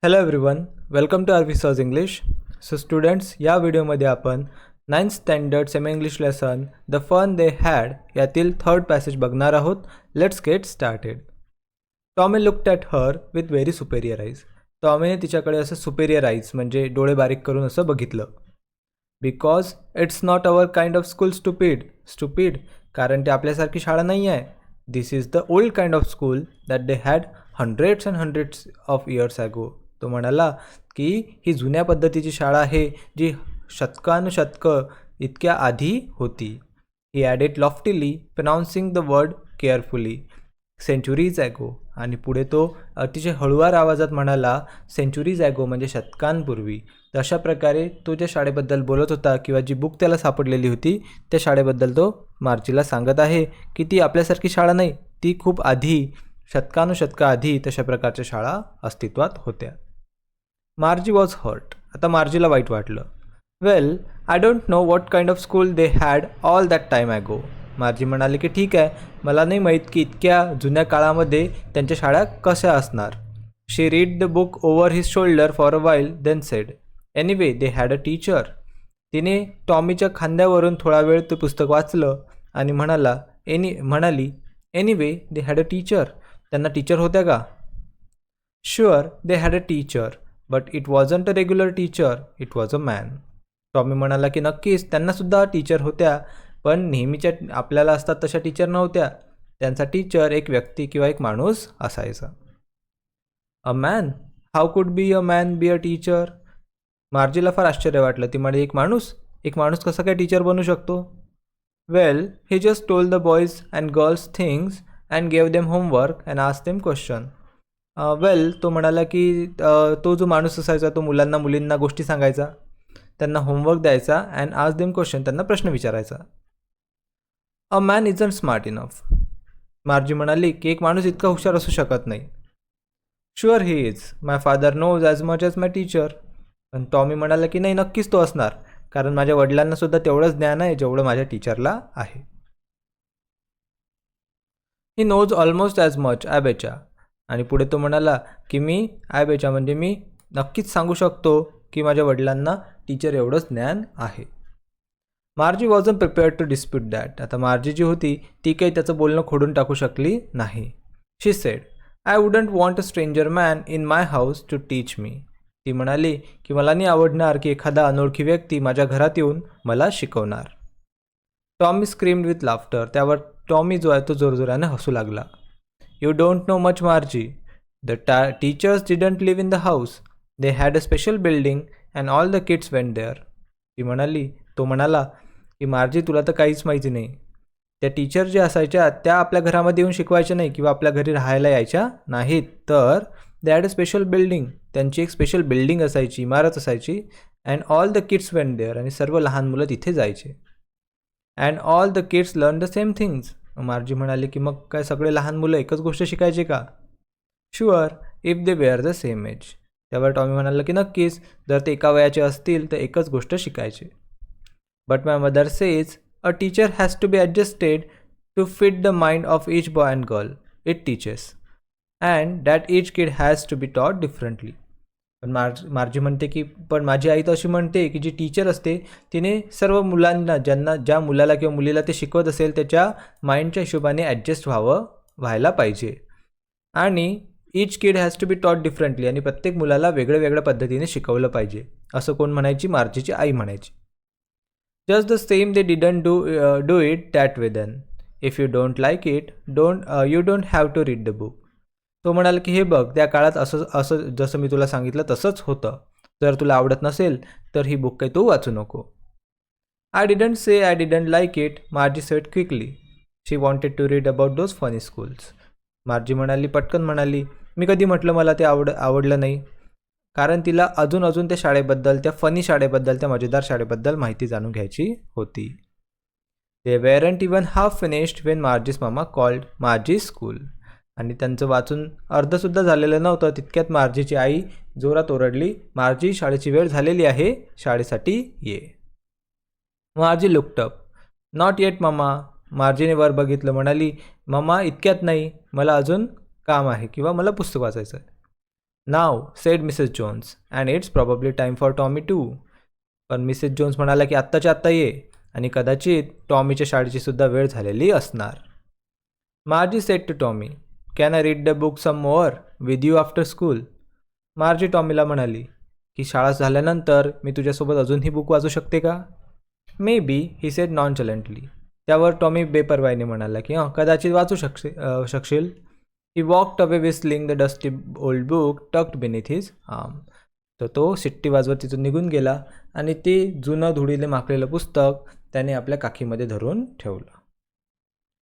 Hello everyone, welcome to आरव्हीसॉज English. So students, या व्हिडिओमध्ये आपण 9th standard semi English lesson the fun they had यातील third passage बघणार आहोत. Let's get started. Tommy looked at her with very superior eyes. टॉमीने तिच्याकडे असं सुपेरियर आईज म्हणजे डोळे बारीक करून असं बघितलं. Because it's not our kind of school stupid कारण ते आपल्यासारखी शाळा नाही आहे. This is the old kind of school that they had hundreds and hundreds of years ago. तो म्हणाला की ही जुन्या पद्धतीची शाळा आहे जी शतकानुशतकं इतक्या आधी होती. He added loftily pronouncing the word carefully centuries ago. आणि पुढे तो अतिशय हळुवार आवाजात म्हणाला सेंचुरीज ॲगो म्हणजे शतकांपूर्वी. तर अशा प्रकारे तो ज्या शाळेबद्दल बोलत होता किंवा जी बुक त्याला सापडलेली होती त्या शाळेबद्दल तो मार्जीला सांगत आहे की ती आपल्यासारखी शाळा नाही, ती खूप आधी शतकानुशतका आधी तशा प्रकारच्या शाळा अस्तित्वात होत्या. Margie was hurt. आता मार्जीला वाईट वाटलं. Well, I don't know what kind of school they had all that time ago. Margie म्हणाले की ठीक आहे, मला नाही माहीत की इतक्या जुन्या काळामध्ये त्यांच्या शाळा कशा असणार. She read the book over his shoulder for a while then said anyway they had a teacher. तिने टॉमीच्या खांद्यावरून थोडा वेळ ते पुस्तक वाचलं आणि म्हणाली anyway they had a teacher. त्यांना टीचर होत्या का? Sure they had a teacher but it wasn't a regular teacher, it was a man. Tommy म्हणाला की नक्कीच त्यांनासुद्धा टीचर होत्या, पण नेहमीच्या आपल्याला असतात तशा टीचर नव्हत्या. त्यांचा टीचर एक व्यक्ती किंवा एक माणूस असायचा. A man? How could be a man be a teacher? मार्जीला फार आश्चर्य वाटलं. ती म्हणाली एक माणूस कसा काय टीचर बनू शकतो? Well, he just told the boys and girls things and gave them homework and ask them question. तो म्हणाला की तो जो माणूस असायचा तो मुलांना मुलींना गोष्टी सांगायचा, त्यांना होमवर्क द्यायचा अँड आस्क देम क्वेश्चन, त्यांना प्रश्न विचारायचा. A man isn't smart enough. Margie म्हणाली की एक माणूस इतका हुशार असू शकत नाही. Sure he is. My father knows as much as my teacher. पण टॉमी म्हणाला की नाही, नक्कीच तो असणार, कारण माझ्या वडिलांनासुद्धा तेवढंच ज्ञान आहे जेवढं माझ्या टीचरला आहे. He knows almost as much, I betcha. आणि पुढे तो म्हणाला की आय बेचा म्हणजे मी नक्कीच सांगू शकतो की माझ्या वडिलांना टीचर एवढंच ज्ञान आहे. Margie wasn't prepared to dispute that. आता मार्जी जी होती ती काही त्याचं बोलणं खोडून टाकू शकली नाही. She said I wouldn't want a stranger man in my house to teach me. ती म्हणाली की मला नाही आवडणार की एखादा अनोळखी व्यक्ती माझ्या घरात येऊन मला शिकवणार. Tommy screamed with laughter. त्यावर टॉमी जो आहे तो जोरजोराने हसू लागला. You don't know much Margie. The teachers didn't live in the house. They had a special building and all the kids went there. तो म्हणाला की मार्जी, तुला तर काहीच माहिती नाही. त्या टीचर ज्या असायच्या त्या आपल्या घरामध्ये येऊन शिकवायच्या नाही किंवा आपल्या घरी राहायला यायच्या नाहीत, तर they had a special building. त्यांची एक स्पेशल बिल्डिंग असायची, इमारत असायची. And all the kids went there. आणि सर्व लहान मुलं तिथे जायचे. And all the kids learn the same things. Margie म्हणाले की मग काय सगळे लहान मुलं एकच गोष्ट शिकायचे का? Sure if they were the same age. त्यावर टॉमी म्हणाला की नक्कीच, जर ते एका वयाचे असतील तर एकच गोष्ट शिकायचे. But my mother says a teacher has to be adjusted to fit the mind of each boy and girl it teaches and that each kid has to be taught differently. पण मार्जी म्हणते की पण माझी आई तर अशी म्हणते की जी टीचर असते तिने सर्व मुलांना ज्या मुलाला किंवा मुलीला ते शिकवत असेल त्याच्या माइंडच्या हिशोबाने ॲडजस्ट व्हायला पाहिजे. आणि इच kid has to be taught differently. आणि प्रत्येक मुलाला वेगळ्या पद्धतीने शिकवलं पाहिजे, असं कोण म्हणायची? मार्जीची आई म्हणायची. Just the same they didn't do it that way then. If you don't like it you don't have to read the book. तो म्हणाला की हे बघ, त्या काळात असं जसं मी तुला सांगितलं तसंच होतं. जर तुला आवडत नसेल तर ही बुक काही तू वाचू नको. I didn't say I didn't like it, Margie said quickly. She wanted to read about those funny schools. Margie पटकन म्हणाली, मी कधी म्हटलं मला ते आवडलं नाही. कारण तिला अजून त्या शाळेबद्दल, त्या फनी शाळेबद्दल, त्या मजेदार शाळेबद्दल माहिती जाणून घ्यायची होती. दे वेअरंट इवन हाफ फिनिश्ड वेन मार्जीस मामा कॉल्ड मार्जी स्कूल. आणि त्यांचं वाचून अर्धसुद्धा झालेलं नव्हतं तितक्यात मार्जीची आई जोरात ओरडली, मार्जी, शाळेची वेळ झालेली आहे, शाळेसाठी ये. मार्जी लुक्ड अप. नॉट येट मामा. मार्जीने वर बघितलं, म्हणाली मम्मा इतक्यात नाही, मला अजून काम आहे किंवा मला पुस्तक वाचायचं आहे. Now said Mrs Jones and it's probably time for Tommy too. पण मिसेस जोन्स म्हणाला की आत्ताच्या आत्ता ये, आणि कदाचित टॉमीच्या शाळेची सुद्धा वेळ झालेली असणार. Margie said to Tommy, can I read the book some more with you after school. मार्जी टॉमीला म्हणाली की शाळा झाल्यानंतर मी तुझ्यासोबत अजून ही बुक वाचू शकते का? Maybe, he said nonchalantly. त्यावर टॉमी बेपर्वाईने म्हणाला की कदाचित वाचू शकशील. He walked away whistling the dusty old book tucked beneath his arm. तर तो शिट्टी वाजवत तिथून निघून गेला आणि ते जुनं धुळीने माखलेलं पुस्तक त्याने आपल्या काखीमध्ये धरून ठेवलं.